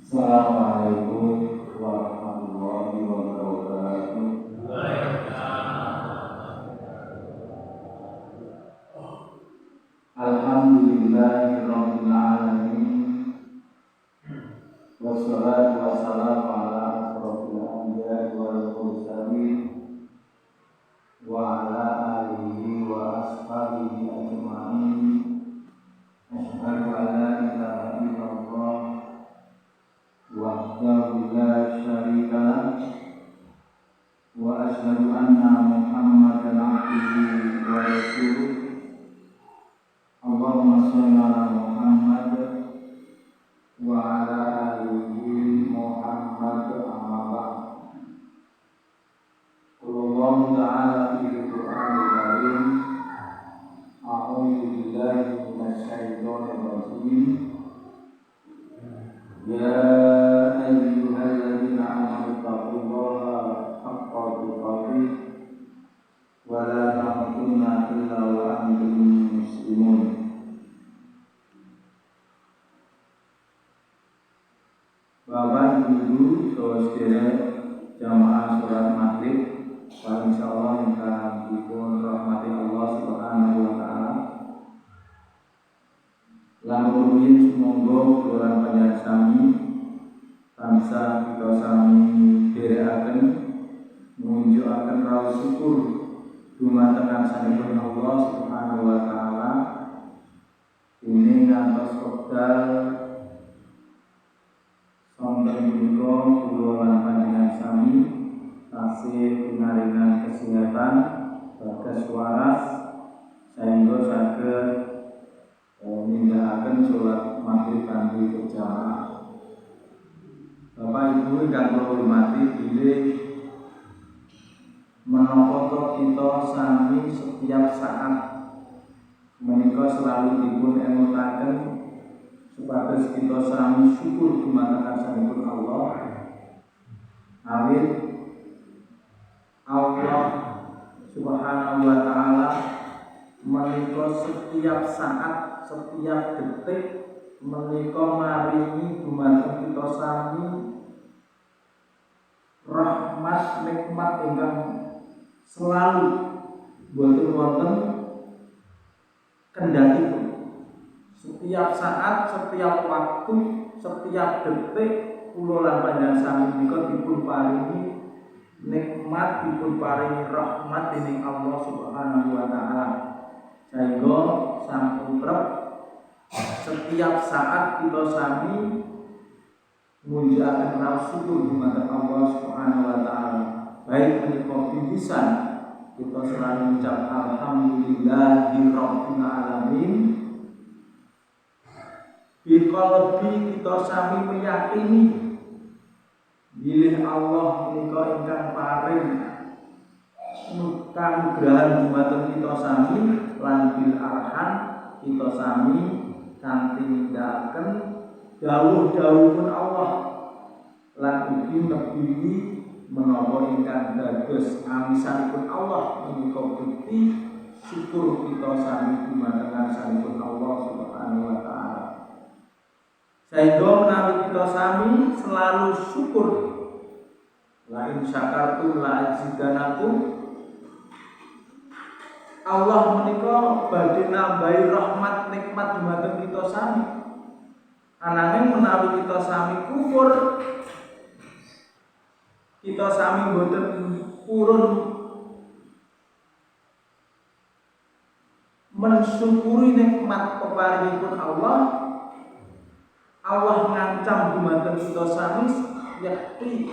Assalamualaikum warahmatullahi wabarakatuh. Alhamdulillahirabbil alamin. Wassalatu wassalamu ala asrofil anbiya'i wal mursalin wa ala alihi wa ashabihi ajma'in. Asyhadu an la ilaha illallah wahdahu la syarika lah wa asyhadu anna Muhammadan abduhu wa rasuluh. Allahumma shalli ala Muhammad wa ala alihi Muhammad amma ba'd. Qul ta'ala fil Qur'anil Karim. A'udzu billahi minasy syaithanir rajim. Ya ayyuhalladzina amanu taqullaha haqqa tuqatih wa la tamutunna illa wa antum muslimun. Bapak Ibu saudara jamaah salat maghrib, insyaallah ingkang dipun rahmati Allah Subhanahu wa taala. Lan rumiyin sumangga kula panjenengan sami tansah kita sami dherekaken nunjukaken rasa syukur dumateng sanipun Allah Subhanahu wa taala. Ini ngantos wekdal sonten punika kula lan panjenengan sami tasih pinaringan kesehatan bagas waras sehingga saged nindakaken salat maghrib kanthi berjamaah. Bapak Ibu ingkang kula hormati, bilih menapa kita sami setiap saat menika selalu dipun emutaken supados kita sami syukur dumateng asmanipun Allah. Awit Allah Subhanahu wa taala menika setiap saat, setiap detik menika maringi dumateng kita sami rahmat nikmat ingkang selalu boten wonten kendhatipun. Setiap saat, setiap waktu, setiap detik kula lan panjenengan sami menika dipun paringi nikmat, dipun paringi rahmat dening Allah Subhanahu wa taala. Sehingga sampun trep setiap saat kita sami munjulaken rasa syukur dumateng Allah Subhanahu wa taala. Baik menika pisan kita selalu mengucap alhamdulillahirabbil alamin. Biqalbi kita sami meyakini bilih Allah menika ingkang paring kanugrahan dumateng kita sami lan bil arham kita sami kanthi nindakaken dawuh-dawuhipun Allah lan ugi nebihi menapa ingkang dados amisanipun Allah menika bukti syukur kita sami dumateng asmanipun Allah Subhanahu wa taala. Sehingga menawi kita sami selalu syukur, la in syakartum la azidanakum. Allah menika badhe nambahi rahmat nikmat dumateng kita sami. Ananging menawi kita sami kufur, kita sami boten purun mensyukuri nikmat peparingipun Allah. Allah ngancam dumateng kita sami yakti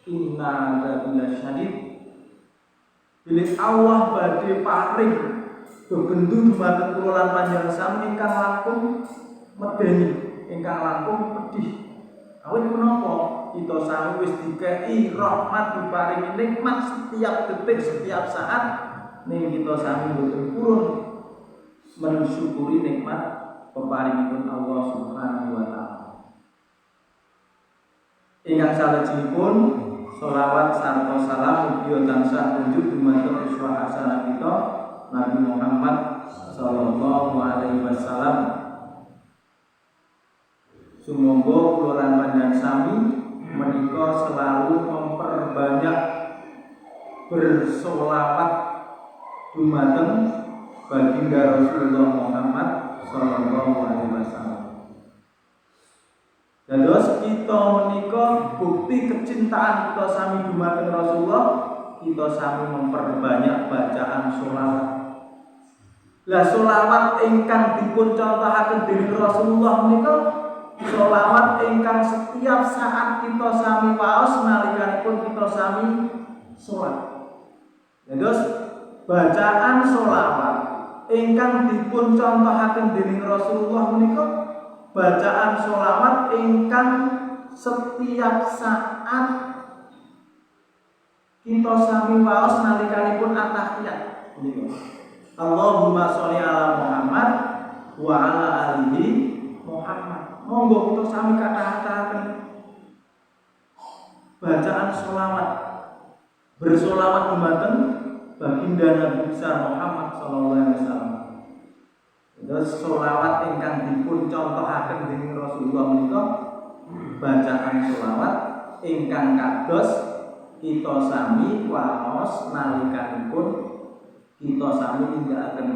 inna dzalika syadid. Bilih Allah badhe paring bebendu dumateng kula lan panjenengan sami ingkang langkung medeni, ingkang langkung pedih. Awit menapa kita sami wis dikei rahmat diparingi nikmat setiap detik, setiap saat, ning kita sami boten purun mensyukuri nikmat peparingipun Allah Subhanahu wa taala. Ingkang salajengipun sholawat sarta salam ugi tansah tunjuk dumateng uswah hasanah kita Nabi Muhammad sallallahu alaihi wasallam. Sumangga kula lan panjenengan sami menika selalu memperbanyak bersolawat dumateng baginda Rasulullah Muhammad sallallahu alaihi wasallam. Dados kita menika bukti kecintaan kita sami dumateng Rasulullah, kita sami memperbanyak bacaan sholawat. Lah sholawat ingkang dipun contohaken dening Rasulullah menika sholawat ingkang setiap saat kita sami waos nalikanipun kita sami sholat. Dados bacaan sholawat ingkang dipun contohaken dening Rasulullah menika bacaan sholawat ingkang setiap saat kita sami waos nalikanipun at-tahiyat menika. Allahumma sholli ala Muhammad wa ala alihi Muhammad. Monggo kita sami kata-kataken bacaan sholawat, bersolawat dumateng baginda Nabi besar Muhammad sallallahu alaihi wasallam. Terus sholawat ingkang dipun contohaken dening Rasulullah menika bacaan sholawat ingkang kados kita sami waos nalikanipun kita sami nindakaken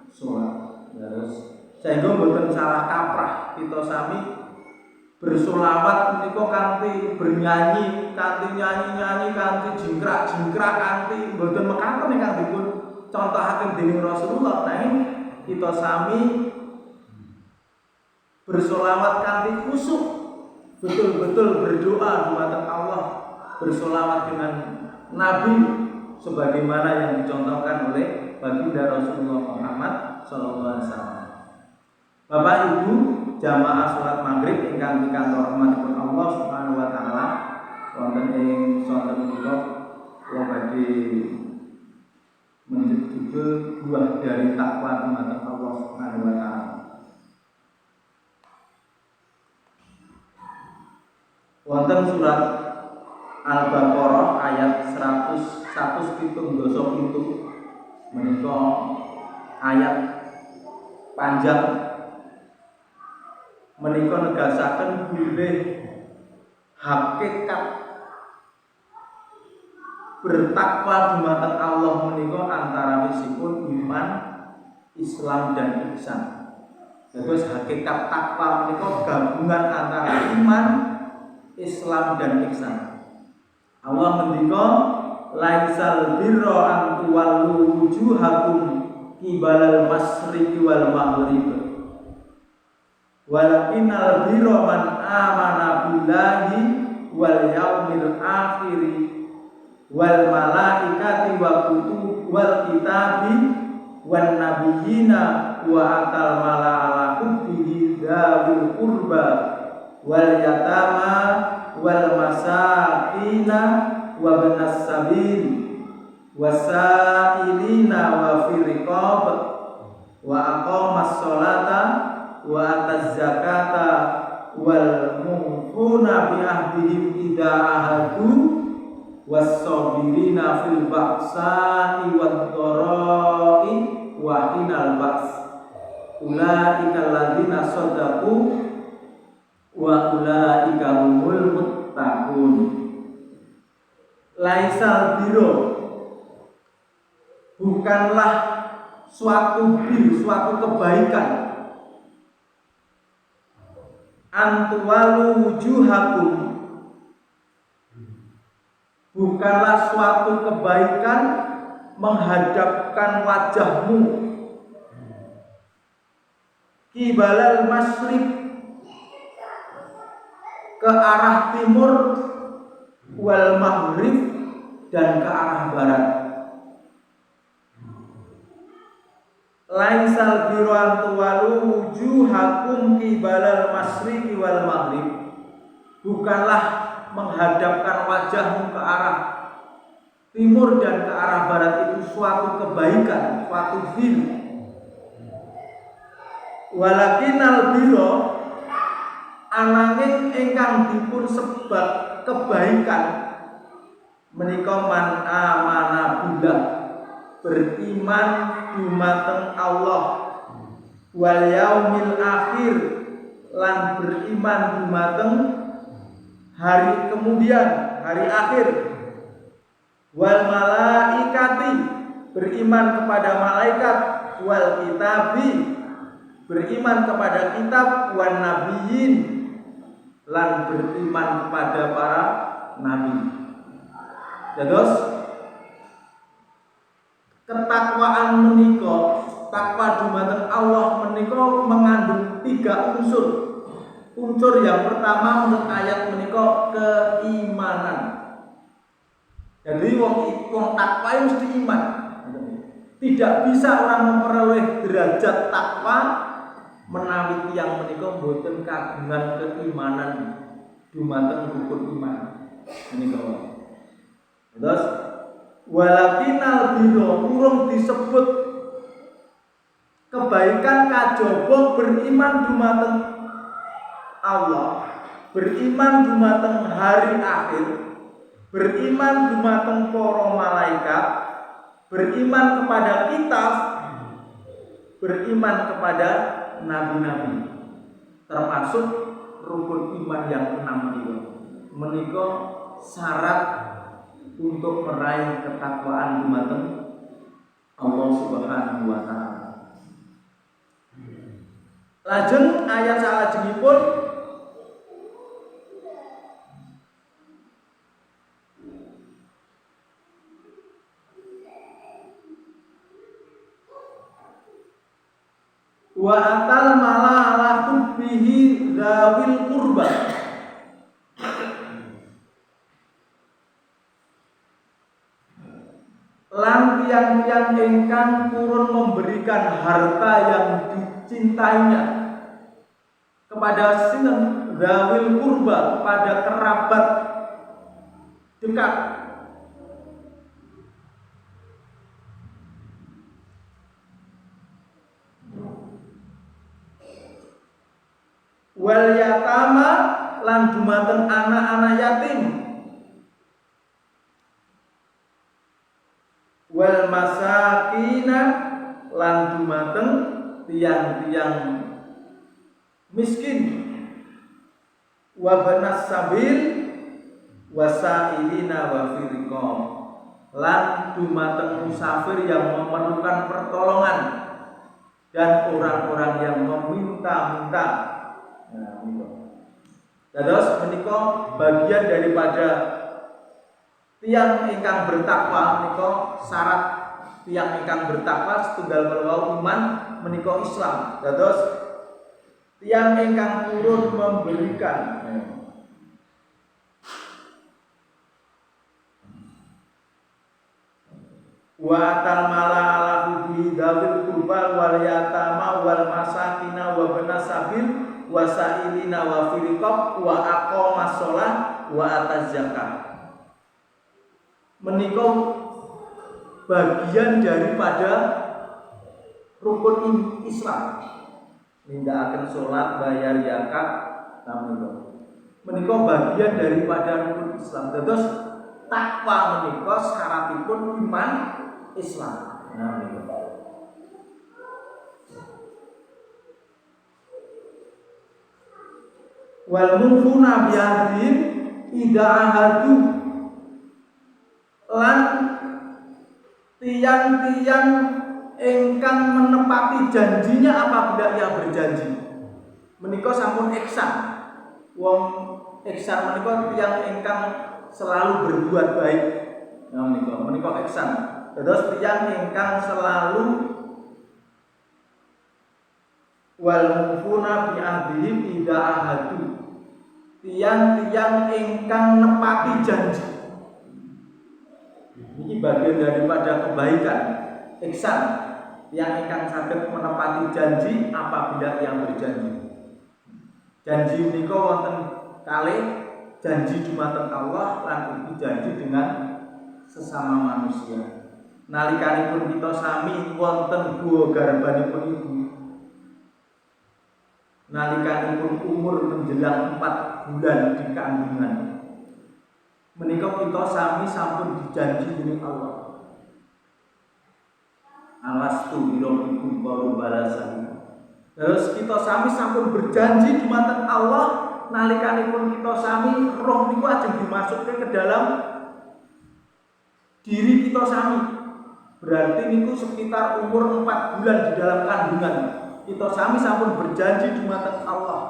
sholat. Terus sehingga mboten salah kaprah kita sami bersolawat menika kanthi bernyanyi, kanthi nyanyi-nyanyi, kanthi jingkrak-jingkrak, kanthi mboten mekaten ingkang dipun contohaken dening Rasulullah. Nanging kita sami bersolawat kanthi khusyuk, betul-betul berdoa dumateng Allah, bersolawat dengan Nabi sebagaimana yang dicontohkan oleh baginda Rasulullah Muhammad sallallahu alaihi wasallam. Bapak Ibu jamaah salat maghrib ingkang pikantuk rahmatipun Allah Subhanahu wa taala, wonten ing sonten menika kula badhe menjudul buah dari takwa dumateng Allah Subhanahu wa taala. Wonten surat Al-Baqarah ayat 177 menika ayat panjang menika negasaken bilih hakikat bertakwa dumateng Allah menika antawisipun iman, Islam dan ihsan. Terus hakikat takwa menika gabungan antara iman, Islam dan ihsan. Allah mendika laisal birra an tuwallu wujuhakum qibalal masyriqi wal maghrib walakinnal birra man amana billahi wal yaumil akhir wal malaikati wa kutub wal kitabi wan nabiyina wa atal mala ala hubbihi dzawil qurba wal yatama wal masakina wa banas sabil wasailina wa firqab wa aqamas sholata wa ataz zakata wal mufuna bi ahdihim idza ahadu was-sabirina fil ba'sa'i wad-dharra'i wa hinal ba's ulaika alladziina shadaqu wa ulaika humul muttaqun. Laisal biro bukanlah suatu kebaikan antuwalu wujuhakum bukanlah suatu kebaikan menghadapkan wajahmu kibalal masyriq ke arah timur wal maghrib dan ke arah barat. Laisal birran tuwalu wujuhakum qibalal masyriqi wal maghrib bukanlah menghadapkan wajahmu ke arah timur dan ke arah barat itu suatu kebaikan, suatu bir. Walakinal birra ananging ingkang dipun sebat kebaikan menika man amana billah beriman dumateng Allah wal yaumil akhir lan beriman dumateng hari kemudian, hari akhir, wal malaikati, beriman kepada malaikat, wal kitabi, beriman kepada kitab, wan nabiyyin, lan beriman kepada para nabi. Dados ketakwaan menika, takwa dumateng Allah menika mengandung 3 unsur. Unsur yang pertama menurut ayat menika keimanan. Jadi wong takwa mesti iman. Tidak bisa orang memperoleh derajat takwa menawi tiyang menika boten kagungan keimanan dumateng rukun iman. Menika. Terus walakinal birra urung disebut kebaikan kajaba beriman dumateng Allah, beriman dumateng hari akhir, beriman dumateng para malaikat, beriman kepada kitab, beriman kepada nabi-nabi, termasuk rukun iman yang 6 itu. Menika syarat untuk meraih ketakwaan dumateng Allah Subhanahu wa taala. Lajeng ayat salajengipun wa atal mala ala hubbihi dzawil qurba, lan tiang-tiang ingkang purun memberikan harta yang dicintainya kepada sinten dzawil qurba, kepada kerabat dekat. Wal yatama, lan dumateng anak-anak yatim. Wal masakina, lan dumateng tiang-tiang miskin. Wa banas sabil wasailina wa firiqam, lan dumateng musafir yang memerlukan pertolongan dan orang-orang yang meminta-minta. Nah, terus menika bagian daripada tiang ingkang bertakwa menika, syarat tiang ingkang bertakwa setunggal menawa iman menika Islam. Terus tiang ingkang purun memberikan wa atal mala ala hubbi dzawil qurba wal yatama wal masakina wa banas sabil wasailina wa firiqab wa aqamas shalah wa ataz zakah. Menika bagian daripada rukun Islam. Nindakaken salat, bayar zakat, menika bagian daripada rukun Islam. Terus takwa menika syaratipun iman Islam. Nah, menika. Wal mufuna bi'ahdihim idza ahadu, lan tiang-tiang ingkang menepati janjinya apabila ia berjanji. Menika sampun ihsan. Wong ihsan menika tiang ingkang selalu berbuat baik. Nah, menika ihsan. Terus tiang ingkang selalu wal mufuna bi'ahdihim idza ahadu, tiang-tiang ingkang nepati janji. Ini bagian daripada kebaikan, ihsan. Tiang ingkang saged menepati janji apabila yang berjanji. Janji menika wonten kalih, janji dumateng Allah lan ugi janji dengan sesama manusia. Nalikanipun kita sami wonten guwa garbanipun ibu, nalikanipun umur menjelang 4 bulan di kandungan, menika kita sami sampun dijanji dening Allah. Alastu birabbikum qalu bala. Terus kita sami sampun berjanji dumateng Allah nalikanipun kita sami roh niku ajeng dimasukke ke dalam diri kita sami. Berarti niku sekitar umur 4 bulan di dalam kandungan. Kita sami sampun berjanji dumateng Allah.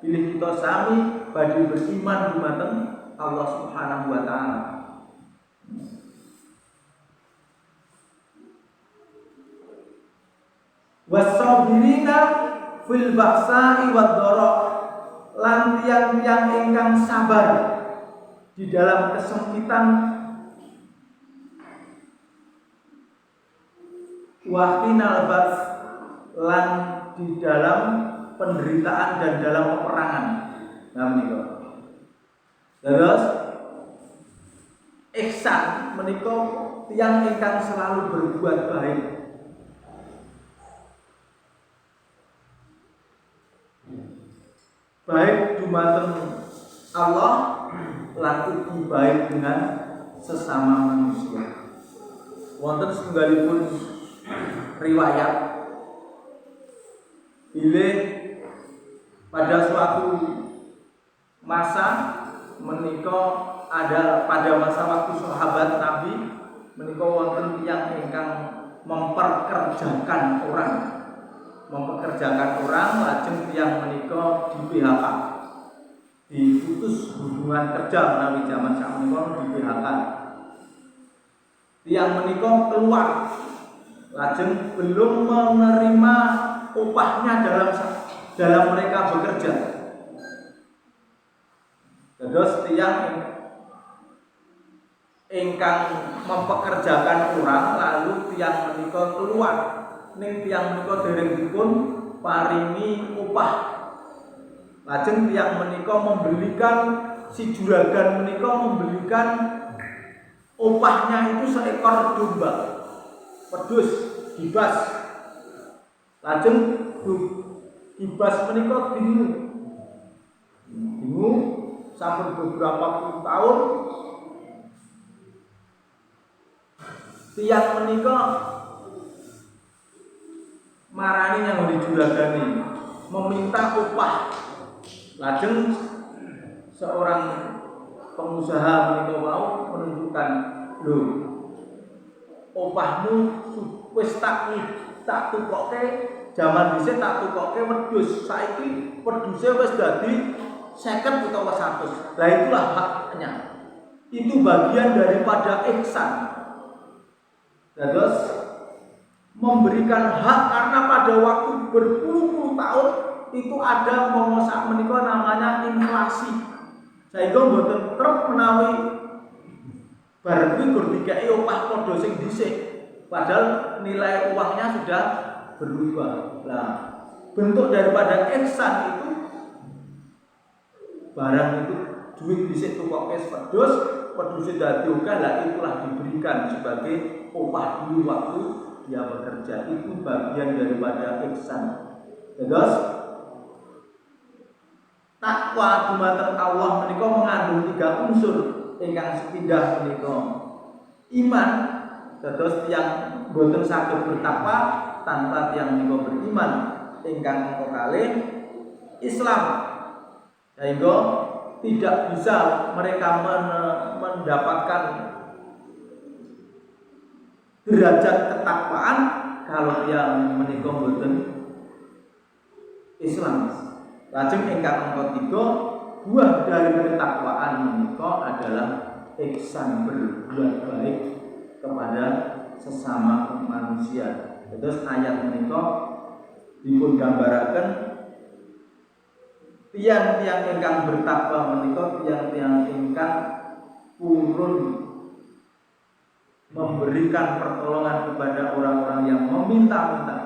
Pilih kita sami badhe beriman dumateng Allah Subhanahu wa taala. Wasabirina fil ba'sa'i wad-dara, lan tiyang-tiyang ingkang sabar di dalam kesempitan wa hinal ba's, lan di dalam penderitaan dan dalam peperangan. Nah menika. Terus ihsan menika tiyang ingkang selalu berbuat baik. Baik dumateng Allah lan ugi baik dengan sesama manusia. Wonten setunggalipun riwayat bilih pada suatu masa menika ada pada masa waktu sahabat Nabi menika wonten tiyang ingkang mempekerjakan orang lajeng tiyang menika di PHK, diputus hubungan kerja menawi zaman sakmenika di PHK. Tiyang menika keluar lajeng belum menerima upahnya dalam mereka bekerja. Terus tiyang ingkang mempekerjakan orang lalu tiyang menika keluar ning tiyang menika dereng dipun paringi upah. Lajeng tiyang menika membelikan si juragan menika membelikan upahnya itu seekor domba pedus gibas. Lajeng gibas menika bingung sampai beberapa puluh tahun tiyang menika marani yang dijuragani meminta upah. Lajeng seorang pengusaha menika mau menunjukkan, lho upahmu wis tak tukoke jaman dhisik tak tukoke wedhus, saiki wedhuse wis dadi 50 utawa 100. Lah itulah haknya. Itu bagian daripada ihsan. Terus memberikan hak karena pada waktu berpuluh-puluh tahun itu ada mongosak menika namanya inflasi. Sehingga mboten trep menawi bareng kuwi gur dikeki upah padha sing dhisik. Padahal nilai uangnya sudah berubah. Nah, bentuk daripada ihsan itu barang itu duit dhisik tukoke wedhus, wedhuse dadi akeh, lah itulah diberikan sebagai upah dulu waktu dia bekerja. Itu bagian daripada ihsan. Terus takwa dumateng Allah menika mengandung 3 unsur ingkang sepindah menika. Iman, terus yang boten saged bertakwa tanpa tiyang menika beriman. Ingkang kalih Islam, sehingga tidak bisa mereka mendapatkan derajat ketakwaan kalau yang menika boten Islam. Lajeng ingkang ketiga, buah dari ketakwaan menika adalah ihsan, berbuat baik kepada sesama manusia. Terus ayat menika dipun gambaraken tiang-tiang ingkang bertakwa menika tiang-tiang ingkang purun memberikan pertolongan kepada orang-orang yang meminta-minta,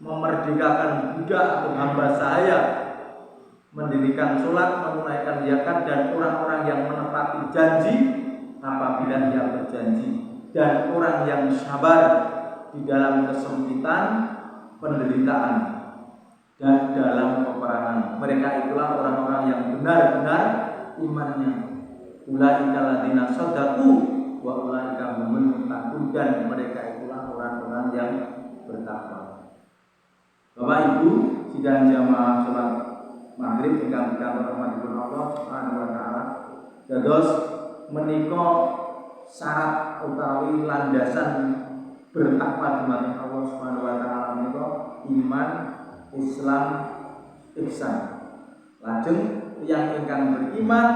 memerdekakan budak atau hamba sahaya, mendirikan sholat, menunaikan zakat, dan orang-orang yang menepati janji apabila dia berjanji, dan orang yang sabar di dalam kesempitan, penderitaan, dan dalam peperangan. Mereka itulah orang-orang yang benar-benar imannya. Ulaika alladziina shadaqu wa ulaika humul muttaqun, dan mereka itulah orang-orang yang bertakwa. Bapak Ibu sidang jamaah salat maghrib ingkang rahmatipun Allah Subhanahu wa taala. Dados menika syarat utawi landasan bertakwa dumateng Allah Subhanahu wa taala menika iman, Islam, ihsan. Lajeng tiyang ingkang beriman,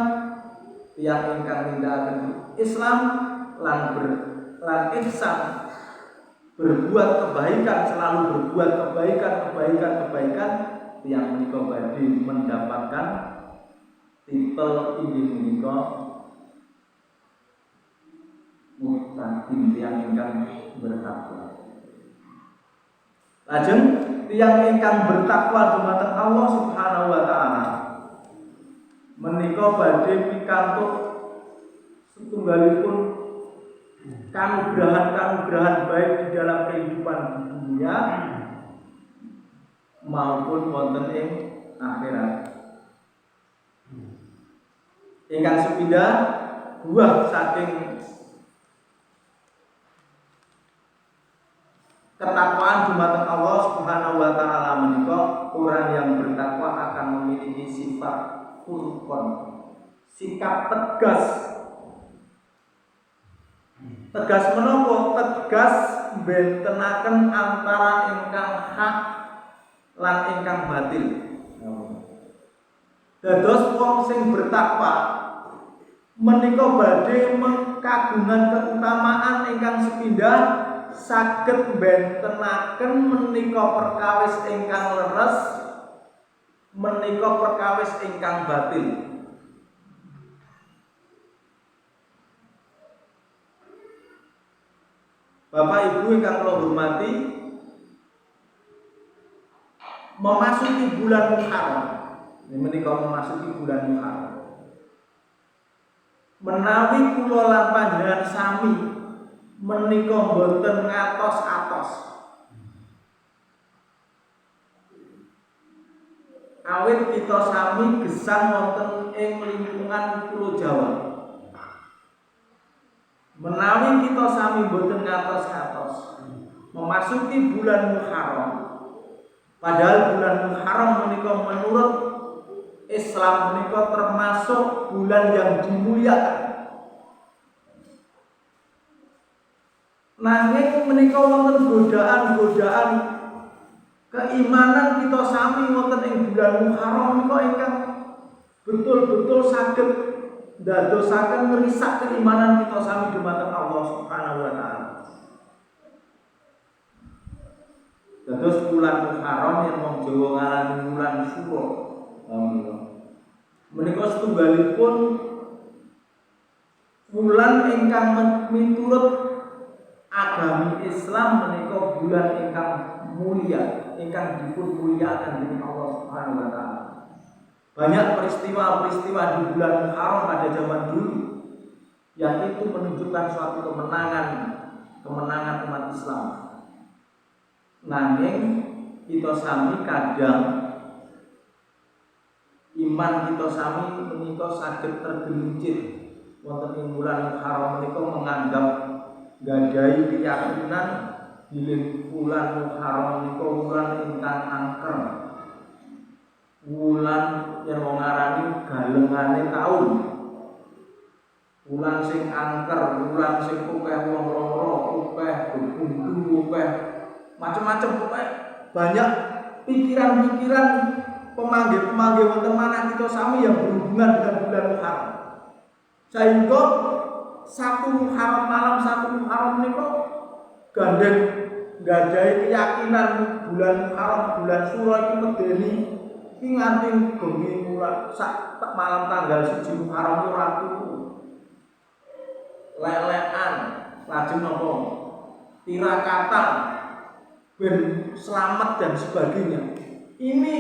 tiyang ingkang nindakaken Islam lan ihsan, berbuat kebaikan, selalu berbuat kebaikan, tiyang menika badhe mendapatkan titel inggih menika muttaqin, tiyang ingkang bertakwa. Lajeng tiyang ingkang bertakwa dumateng Allah Subhanahu wa taala menika badhe pikantuk setunggalipun kanugrahan baik di dalam kehidupan dunia maupun wonten ing akhirat. Ingkang sepindah buah saking ketakwaan dumateng Allah Subhanahu wa taala menika orang yang bertakwa akan memiliki sifat furqan, sikap tegas. Tegas menapa? Tegas bentenaken antara ingkang hak lan ingkang batil. Dados wong sing bertakwa menika badhe kagungan keutamaan ingkang sepindah saged bentenaken menika perkawis ingkang leres, menika perkawis ingkang batil. Bapak Ibu ingkang kula hormati, memasuki bulan Muharram. Ini menika memasuki bulan Muharram. Menawi kula lan panjenengan sami menika boten ngatos-atos. Awit kita sami gesang wonten ing lingkungan Pulau Jawa. Menawi kita sami boten ngatos-atos memasuki bulan Muharram. Padahal bulan Muharram menika menurut Islam menika termasuk bulan yang dimuliakan. Nanging menika wonten godaan-godaan keimanan kita sami wonten ing bulan Muharram menika ingkang betul-betul saged ndadosaken ngrisak keimanan kita sami dumateng Allah Subhanahu wa taala. Dados bulan Muharram yang wong Jawa ngarani bulan Syuro. Menika setunggalipun bulan ingkang miturut agami Islam menika bulan ingkang mulia, ingkang dipun mulyakaken dening Allah Subhanahu wa taala. Banyak peristiwa-peristiwa di bulan Muharram pada zaman dulu yang itu menunjukkan suatu kemenangan umat Islam. Nanging kita sami kadang iman kita sami menika saged tergelincir wonten ing bulan Muharram menika menganggap gadahi keyakinan bilih bulan Muharram menika wulan ingkang angker, wulan yang wong arani galengane taun, wulan sing angker, wulan sing akeh wong lara, akeh bebuntu, akeh macam-macam, pokoknya banyak pikiran-pikiran pemanggil-pemanggil wonten manah kita sami yang berhubungan dengan bulan Muharram. Sehingga satu Muharram malam satu Muharram menika gandeng gadahi keyakinan bulan Muharram, bulan Syuro iki medeni iki nganti bengi sak malam tanggal 1 Muharram ora turu. Lelekan, lajeng napa? Tirakatan ben selamat dan sebagainya. Ini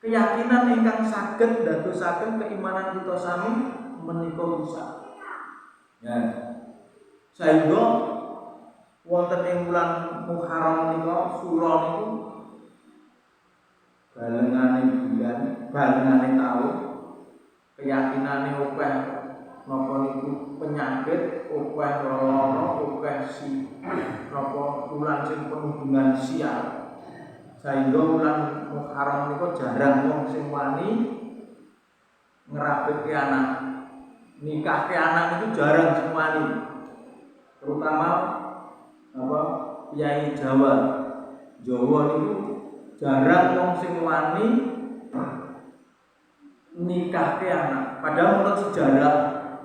keyakinan ingkang saged ndadosaken keimanan kita sami menika rusak. Ya. Sehingga wonten ing bulan Muharram menika Syuro niku balengane bulan, balengane taun, keyakinane akeh napa niku penyakit, akeh lara, akeh si napa bulan sing penuh dengan sial. Sehingga bulan Muharram niku jarang wong sing wani ngerabeke anak. Nikahke anak itu jarang sing wani. Terutama Kiai Jawa. Jawa niku jarang wong sing wani nikahke anak. Padahal menurut sejarah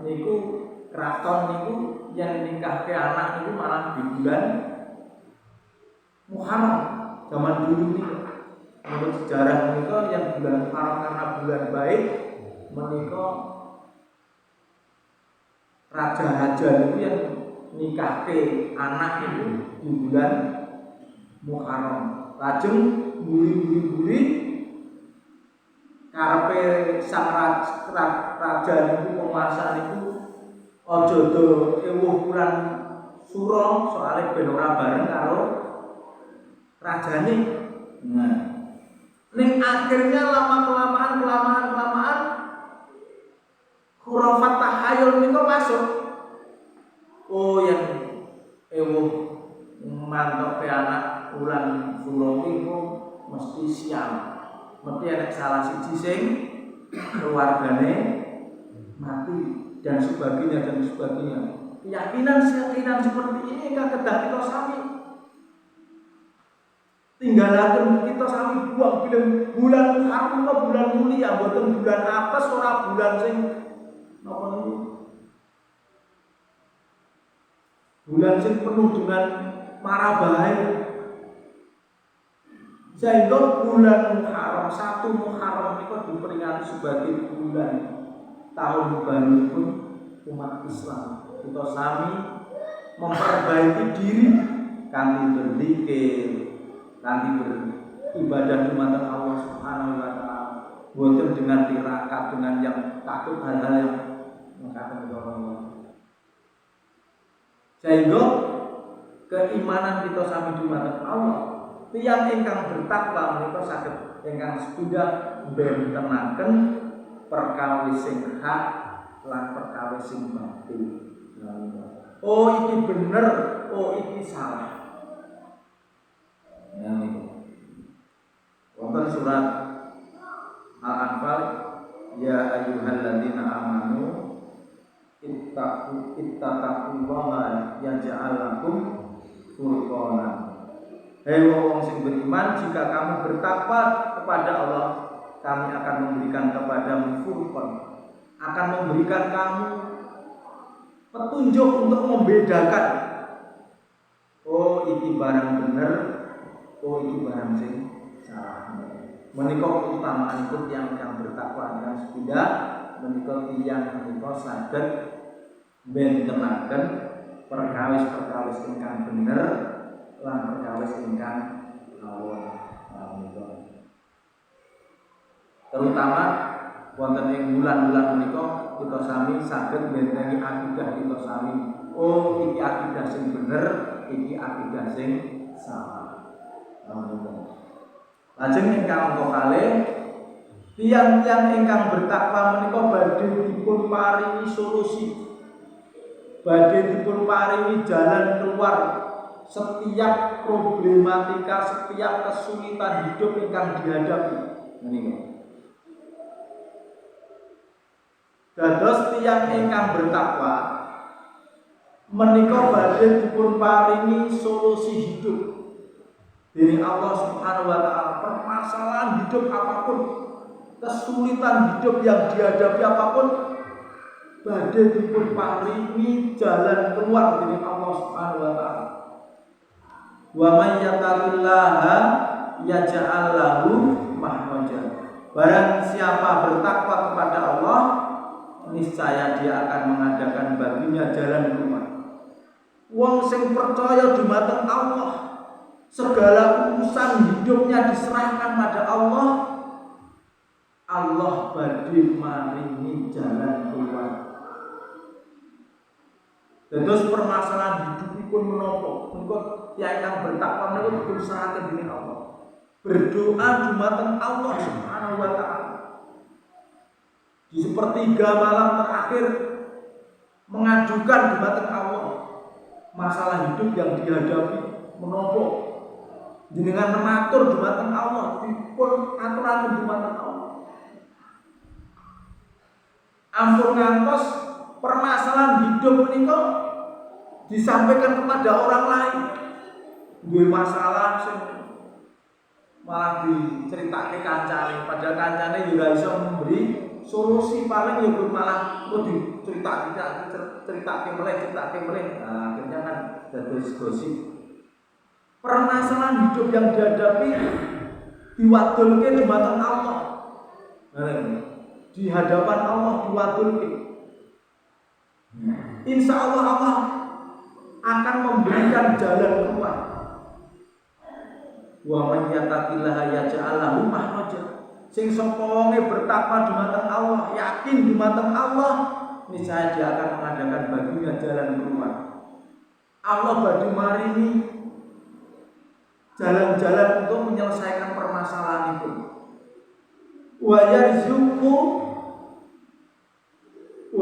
niku keraton niku yang nikahke anak niku malah di bulan Muharram zaman dulu niku. Menurut sejarah niku yang bulan Muharram karena bulan baik menika raja-raja itu yang nikahke anak itu di bulan Muharram. Lajeng buri-buri karepe sang raja niku penguasa niku aja do ewuh bulan Suro soalnya ben ora bareng karo rajane. Nah, ning akhirnya kelamaan khurafat tahayul niku masuk. Oh yang ewuh mantoke anak bulan Suro niku mesti siang. Mesti ada salah siji sing keluargane mati dan sebagainya. Keyakinan seperti ini enggak kedah kita sami. Tinggalaken kita sami buang bulan Muharram bulan mulia, mboten bulan apes ora bulan sing napa niku. Bulan sing penuh dengan mara bahaya. Sehingga bulan Muharram, 1 Muharram itu diperingati sebagai bulan tahun baru pun umat Islam. Kita sami memperbaiki diri kanthi berzikir, kanthi beribadah dumateng Allah Subhanahu wa taala. Boten dengan tirakat dengan yang takut hal-hal yang mengatakan Allah. Sehingga keimanan kita sami dumateng Allah. Tiyang ingkang bertakwa menika saged ingkang sepindhah bentenaken perkawis sing hak lan perkawis sing batil. Oh iki bener, oh iki salah. Ya niku. Wonten surat Al-Anfal, ya ayyuhalladzina amanu ittaqullaha yaj'al lakum furqana. Hei wong sing beriman, jika kamu bertakwa kepada Allah, kami akan memberikan kepadamu furqan, akan memberikan kamu petunjuk untuk membedakan. Oh iki barang bener, oh iki barang sing salah. Menika keutamaan ikut yang bertakwa dan sepindah menika tiyang menika saged bentenaken perkawis-perkawis ingkang bener lan perkawis ingkang Allah. Terutama wonten ing bulan-bulan menika kita sami saged bentengi akidah kita sami. Oh, iki akidah sing bener, iki akidah sing salah. Lajeng ingkang kalih tiyang-tiyang ingkang bertakwa menika badhe dipun paringi solusi. Badhe dipun paringi jalan keluar setiap problematika, setiap kesulitan hidup ingkang dihadapi menika. Dados tiyang ingkang bertakwa menika badhe dipun paringi solusi hidup dening Allah Subhanahu wa taala. Permasalahan hidup apapun, kesulitan hidup yang dihadapi apapun, badhe dipun paringi jalan keluar dening Allah Subhanahu wa taala. Wa may yattaqillaha yaj'al lahu makhraja. Barang siapa bertakwa kepada Allah, niscaya dia akan mengadakan baginya jalan keluar. Wong sing percaya dumateng Allah, segala urusan hidupnya diserahkan pada Allah, Allah badhe maringi jalan keluar. Terus permasalahan hidupipun menapa? Menika tiyang ingkang bertakwa menika dipun serahaken dening Allah. Berdoa dumateng Allah Subhanahu wa taala. Di sepertiga malam terakhir mengajukan dumateng Allah masalah hidup yang dihadapi menapa. jenengan matur dumateng Allah, dipun aturaken dumateng Allah. Ampun ngantos permasalahan hidup menika disampaikan kepada orang lain. Duwe masalah sing malah diceritake kancane, padahal kancane juga iso memberi solusi, paling ya malah kok diceritake meleh. Nah, akhirnya kan dados gosip. Permasalahan hidup yang dihadapi diwadulke dumateng Allah. Di hadapan Allah diwadulke. Insya Allah akan memberikan jalan keluar. Wa man yattaqillaha yaj'al lahu makhraja. Sing sapa wonge bertakwa dumateng Allah, yakin dumateng Allah, niscaya dia akan mengadakan baginya jalan keluar. Allah badhe maringi jalan-jalan untuk menyelesaikan permasalahan itu. Wa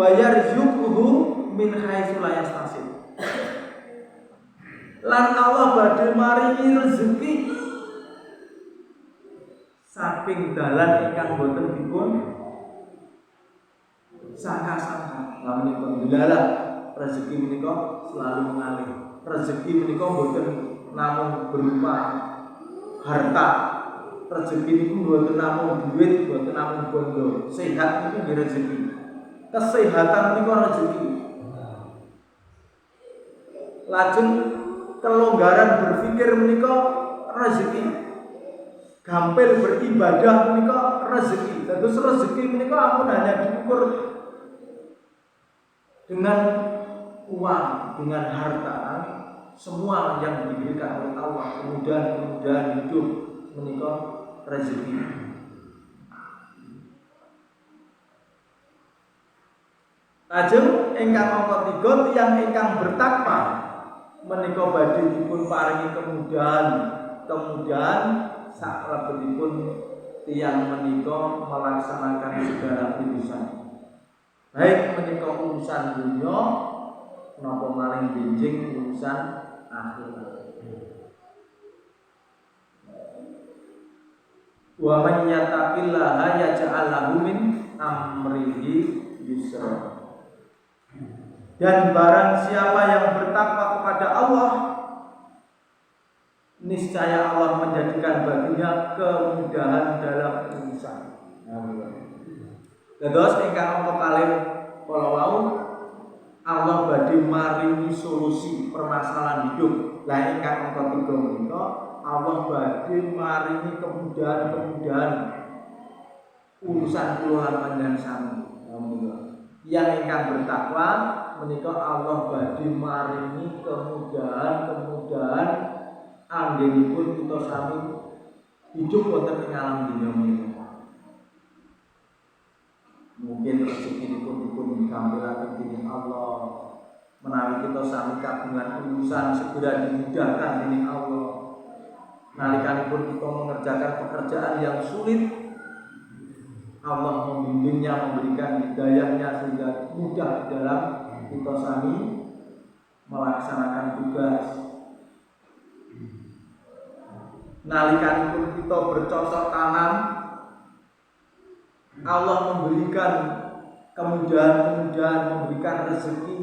yarzuquhu min haitsu la yahtasib. Lan Allah badhe maringi rezeki saking dalan ingkang boten dipun sangka-sangka. Lamun dilalah rezeki menika selalu mengalir. Rezeki menika boten namung berupa harta. Rezeki niku boten namung duit, boten namung bondo. Sehat niku nggih rezeki. Kesehatan niku rezeki. Lajeng kelonggaran berpikir menika rezeki. Gampil beribadah menika rezeki. Terus rezeki menika ampun hanya diukur dengan uang, dengan harta. Semua yang diberikan oleh Allah, kemudahan hidup menika rezeki. Lajeng ingkang angka 3 tiyang ingkang bertakwa menika badhe dipun paringi kemudahan saklebetipun tiyang menika melaksanakan segala urusan. Baik menika urusan dunia napa maring benjing urusan akhirat. Wa man yattaqillaha yaj'al lahu min amrihi yusra. Dan barang siapa yang bertakwa kepada Allah, niscaya Allah menjadikan baginya kemudahan dalam urusan. Dados ingkang angka kalih kala wau Allah badhe maringi solusi permasalahan hidup. Lah ingkang angka 3 menika Allah badhe maringi kemudahan urusan kula panjenengan sami. Yang ingkang bertakwa menika Allah badhe maringi kemudahan anggenipun kita sami hidup wonten ing alam dunya menika. Mungkin rezekinipun dipun digampilaken dening Allah. Menawi kita sami kagungan urusan segera dimudahkan dening Allah. Nalikanipun kita mengerjakan pekerjaan yang sulit, Allah membimbingnya, memberikan hidayahnya sehingga mudah di dalam kita sami melaksanakan tugas. Nalikanipun kita bercocok tanam, Allah memberikan kemudahan, memberikan rezeki.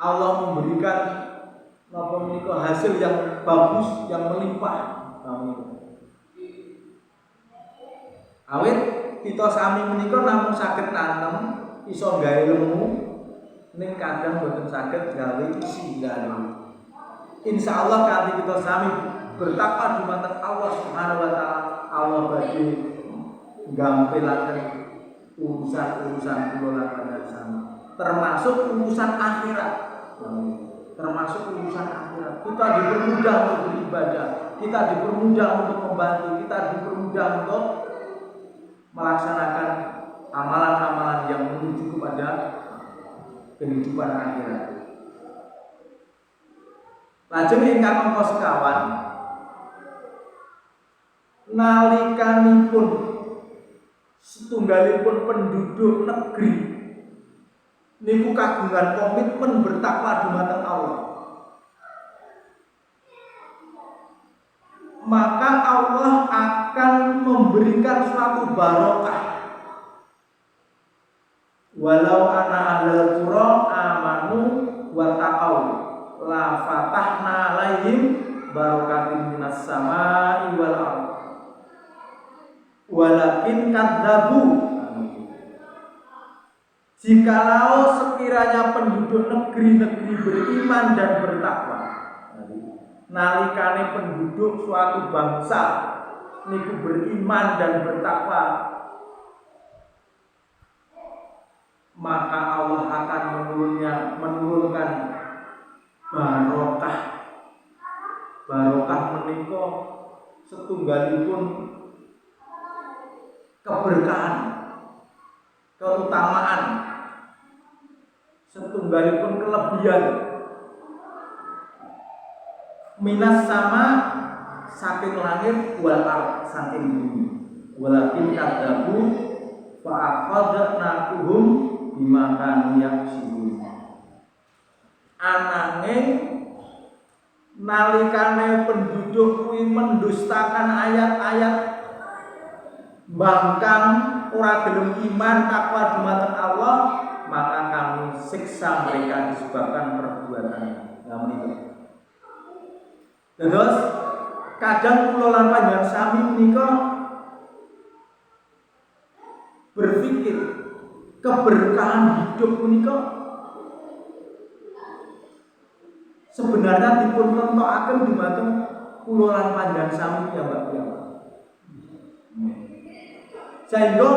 Allah memberikan hasil yang bagus, yang melimpah. Awit kita sami menika namung saged nanem, iso gawe lemu, ning kadang boten saged gawe isilan. Insyaallah kanthi kita sami bertakwa dumateng Allah Subhanahu wa taala, Allah badhe gampilaken urusan-urusan kula lan sami, termasuk urusan akhirat. Kita dipermudah untuk beribadah, kita dipermudah untuk membantu, kita dipermudah untuk melaksanakan amalan-amalan yang menuju kepada kehidupan akhirat. Lajeng ingkang angka sekawan, nalikanipun setunggalipun penduduk negeri niku kagungan komitmen bertakwa dumateng Allah. maka Allah akan memberikan suatu barokah. Walau ana ahlul qura amanu wa taqau la fatahna alaihim barakatin minas samai wal ardh walakin kadzabu. Jikalau sekiranya penduduk negeri-negeri beriman dan bertakwa, nalikane penduduk suatu bangsa niku beriman dan bertakwa, maka Allah akan menurunkan barokah. Barokah menika setunggalipun keberkahan, keutamaan, setunggalipun kelebihan. Minas sama saking langit wal ardh saking bumi. Walakin kadzabu fa akhadnakuhum bima kanu yaksibun. Ananging nalikane penduduk kuwi mendustakan ayat-ayat, bangkang ora gelem iman takwa dumateng Allah, maka kami siksa mereka disebabkan perbuatannya. Nah menika. Terus kadang kula lan panjenengan sami menika berpikir keberkahan hidup menika sebenarnya dipun tentokaken dumateng kula lan panjenengan sami piyambak-piyambak. Sehingga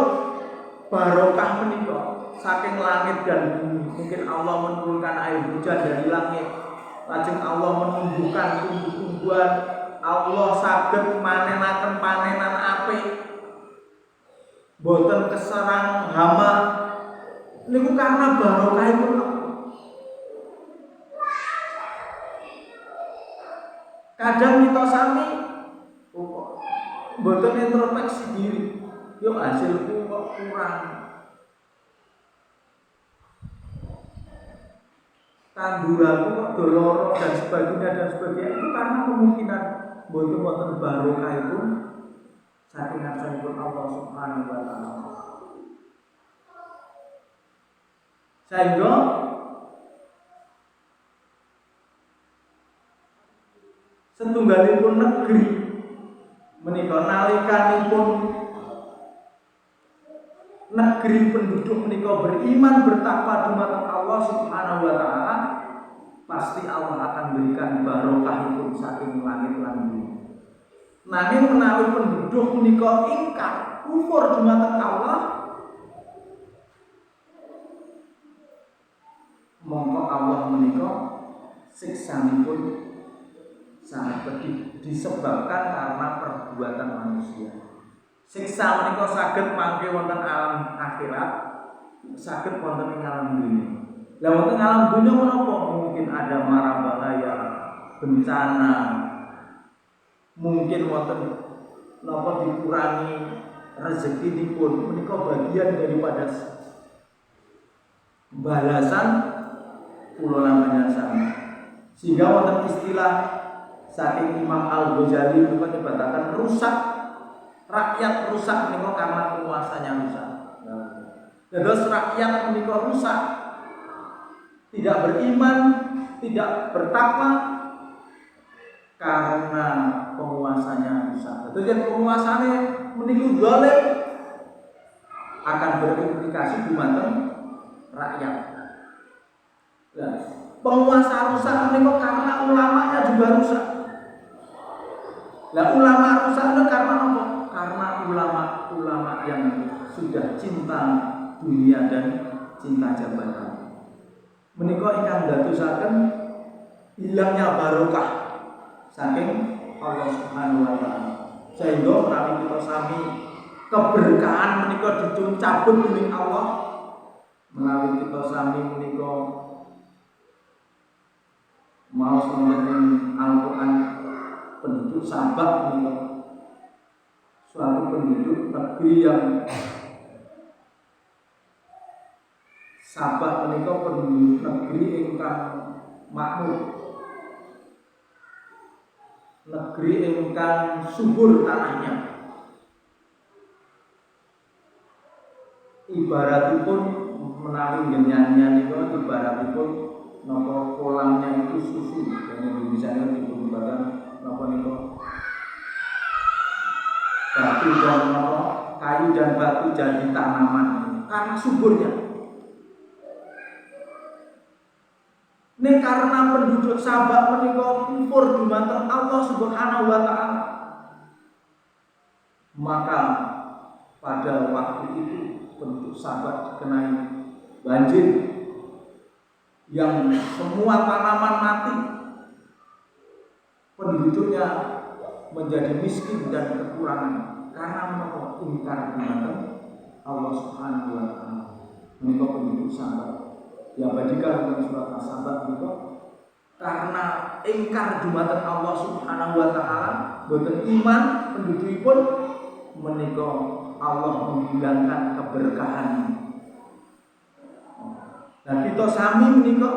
barokah menika saking langit dan bumi. Mungkin Allah menurunkan air hujan dari langit, lajeng Allah menumbuhkan tumbuh-tumbuhan, Allah saged manenaken panenan apik, boten keserang hama. Niku karena barokahipun. Kadang kita sami boten introspeksi diri, yo hasilku kok kurang, tanduranku kok doloro dan sebagainya. Itu karena kemungkinan boten barokahipun saking ngarsanipun Allah Subhanahu wa taala. Sehingga setunggalipun negeri menika nalikanipun negeri penduduk menika beriman bertakwa dumateng Allah Subhanahu wa taala, pasti Allah akan berikan barokahipun saking langit lan bumi. Nanging menawi penduduk menika ingkar kufur dumateng Allah, mongko Allah menika siksanipun sangat pedih disebabkan karena perbuatan manusia. Siksa menika saged mangke wonten alam akhirat, saged wonten ing alam dunia. Lah wonten alam dunia menapa? Mungkin ada mara bahaya, bencana, mungkin wonten napa dikurangi rezekinipun, menika bagian daripada balasan kula namanya sama. Sehingga wonten istilah saking Imam Al-Ghazali juga dikatakan rusak, rakyat rusak menika karena penguasanya rusak. Terus rakyat menika rusak, tidak beriman, tidak bertakwa karena penguasanya rusak. Jadi penguasanya menika zalim akan berimplikasi dumateng rakyat. Nah, penguasa rusak menika karena ulamanya juga rusak. Lah ulama rusak itu karena apa? Karena ulama-ulama yang sudah cinta dunia dan cinta jabatan. Menika ingkang dadosaken hilangnya barokah saking Allah Subhanahu wa taala. Sehingga menawi kita sami keberkahan menika dipun cabut dening Allah, menawi kita sami menika mau wonten Al-Qur'an penduduk Sabak menika suatu penduduk negeri yang Sabak menika penduduk negeri ingkang makmur. negeri ingkang subur tanahnya. Ibaratipun menawi nyanyian itu ibaratipun napa kolamnya itu susu. Dan Indonesia itu diberikan napa niku batu dan napa kayu dan batu jadi tanaman karena suburnya. Ini karena penduduk Sabak menika kufur dumateng Allah Subhanahu wa taala. Maka pada waktu itu penduduk Sabak dikenai banjir yang semua tanaman mati. Penduduknya menjadi miskin dan kekurangan karena menapa ingkar dumateng Allah Subhanahu wa taala. Menika penduduk Sabak diabadikan dalam surat As-Sabak menika karena ingkar dumateng Allah Subhanahu wa taala, boten iman pendudukipun menika Allah menghilangkan keberkahan. Dan kita sami menika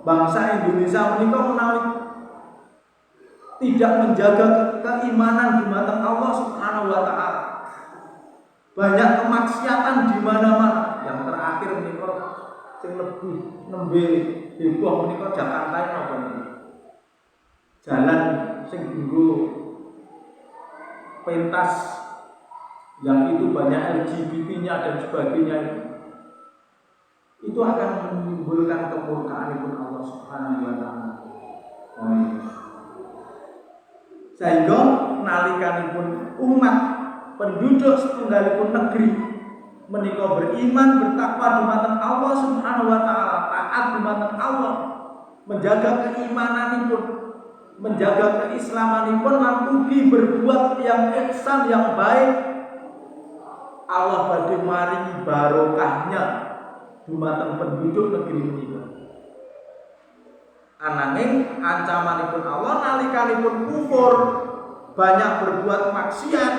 bangsa Indonesia menika menawi tidak menjaga keimanan dumateng Allah Subhanahu wa taala. Banyak kemaksiatan di mana-mana. Yang terakhir menika sing lebih nembe heboh menika Jakarta napa niku. Jalan sing dienggo pentas yang itu banyak LGBT-nya dan sebagainya itu akan menimbulkan kemurkaan Allah Subhanahu wa taala. Sehingga nalikanipun umat penduduk setunggalipun negeri menika beriman bertakwa dumateng Allah Subhanahu wa taala, taat dumateng Allah, menjaga keimananipun, menjaga keislamanipun lan ugi berbuat yang ihsan yang baik, Allah badhe maringi barokahnya dumateng penduduk negeri menika. Ananging ancamanipun Allah nalikanipun kufur, banyak berbuat maksiat,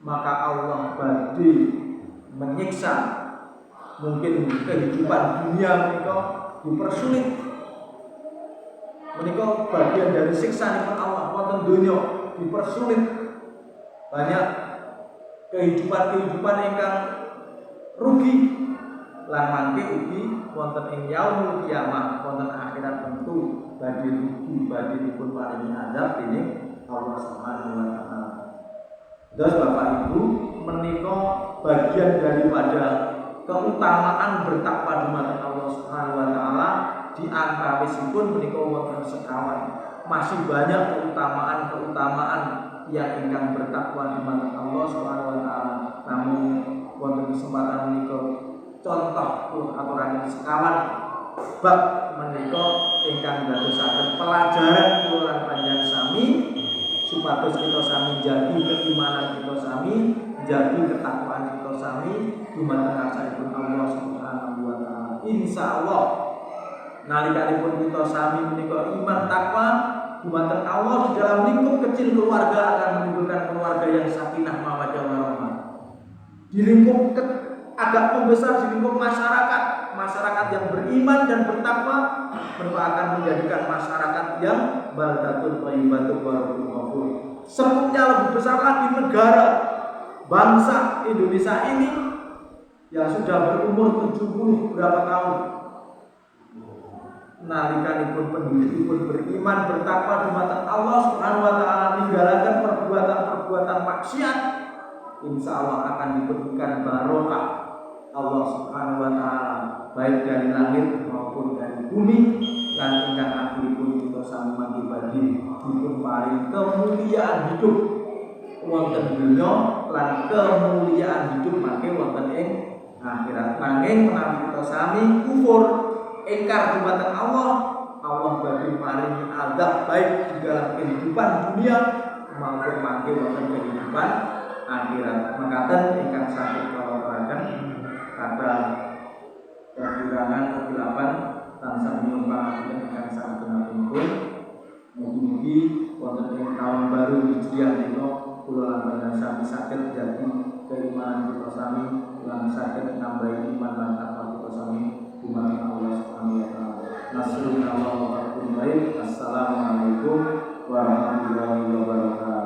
maka Allah badhe menyiksa. Mungkin kehidupan dunia menika dipersulit. Menika bagian dari siksaanipun Allah wonten donya dipersulit. Banyak kehidupan ingkang rugi lan mangke ugi wonten ing yaumul kiamah wonten akhirat tentu badhe rugi badhe dipun paringi azab dening Allah Subhanahu wa taala. Terus Bapak Ibu menika bagian daripada keutamaan bertakwa dumateng Allah Subhanahu wa taala di antawisipun menika wonten sekawan. Masih banyak keutamaan-keutamaan yang ingkang bertakwa dumateng Allah Subhanahu wa taala. Namun wonten kesempatan menika contoh kula aturaken sekawan bab menika ingkang dadosaken pelajaran kula lan panjenengan sami supados kita sami jagi keimanan kita sami, jagi ketakwaan kita sami dumateng asmanipun Allah Subhanahu wa taala. Insyaallah nalikanipun kita sami menika iman takwa dumateng Allah di dalam lingkup kecil keluarga akan menimbulkan keluarga yang sakinah mawaddah warahmah. Di lingkup agak membesar, di lingkup masyarakat yang beriman dan bertakwa akan menjadikan masyarakat yang baldatun thayyibatun wa rabbul ghafur. Sebutnya lebih besar lagi negara bangsa Indonesia ini yang sudah berumur 70 berapa tahun. Nalikanipun pendudukipun beriman bertakwa dumateng Allah Subhanahu wa taala ninggalaken perbuatan-perbuatan maksiat, insyaallah akan diberikan barokah Allah Subhanahu wa taala baik dari langit maupun dari bumi lan ingkang akhiripun kita sami mangke dipun paring kemuliaan hidup wonten donya lan kemuliaan hidup mangke wonten ing akhirat. Nanging menawi kita sami kufur ingkar dumateng Allah badhe maringi azab baik di dalam kehidupan dunia maupun mangke wonten kehidupan akhirat. Mekaten ingkang saged kula aturaken kata kekurangan kehilapan tansah nyumpang ingkang sampun. Mugi-mugi wonten ing taun baru Hijriah menika kula lan panjenengan sami saged jadi keimanan kita sami lan saged nambahi iman lan takwa kita sami dumateng Allah Subhanahu wa taala. Nasrullah wa barakatuh. warahmatullahi wabarakatuh.